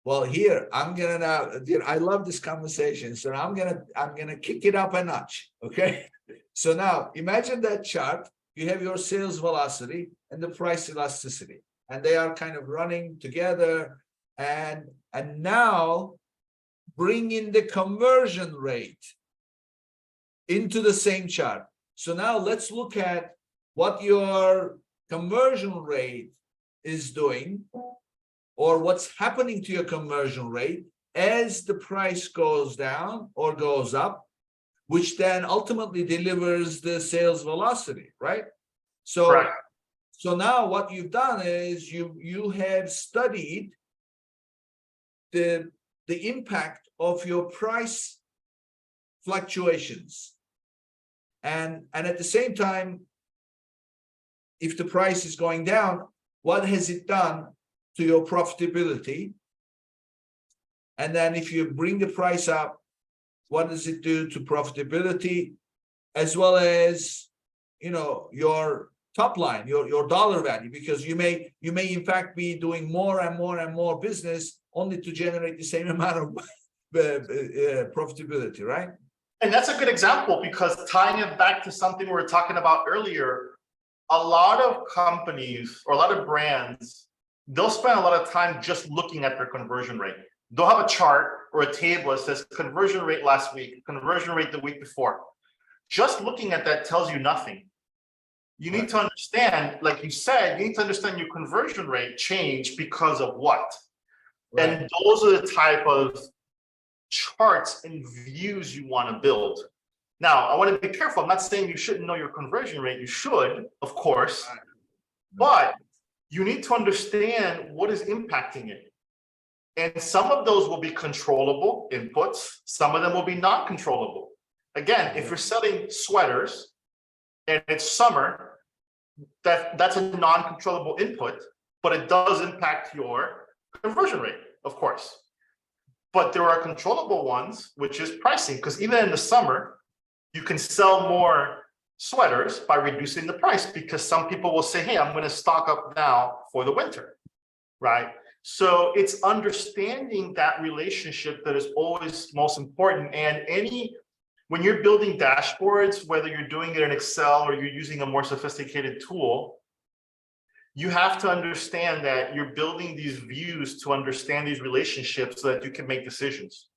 Well, here I'm gonna now. I love this conversation, so I'm gonna kick it up a notch. Okay, so now imagine that chart. You have your sales velocity and the price elasticity, and they are kind of running together. And now bring in the conversion rate into the same chart. So now let's look at what your conversion rate is doing, or what's happening to your conversion rate as the price goes down or goes up, which then ultimately delivers the sales velocity, right? So, Correct. So now what you've done is you have studied the impact of your price fluctuations, and at the same time, if the price is going down, what has it done to your profitability? And then if you bring the price up, what does it do to profitability, as well as your top line, your dollar value? Because you may in fact be doing more and more and more business only to generate the same amount of profitability, right? And that's a good example, because tying it back to something we were talking about earlier, a lot of companies or a lot of brands, they'll spend a lot of time just looking at their conversion rate. They'll have a chart or a table that says conversion rate last week, conversion rate the week before. Just looking at that tells you nothing. You need to understand, like you said, you need to understand your conversion rate changed because of what. Right. And those are the type of charts and views you want to build. Now, I want to be careful. I'm not saying you shouldn't know your conversion rate. You should, of course, but you need to understand what is impacting it. And some of those will be controllable inputs. Some of them will be non-controllable. Again, if you're selling sweaters and it's summer, that's a non-controllable input, but it does impact your conversion rate, of course. But there are controllable ones, which is pricing, because even in the summer, you can sell more sweaters by reducing the price, because some people will say, hey, I'm going to stock up now for the winter, right? So it's understanding that relationship that is always most important. And when you're building dashboards, whether you're doing it in Excel or you're using a more sophisticated tool, you have to understand that you're building these views to understand these relationships so that you can make decisions.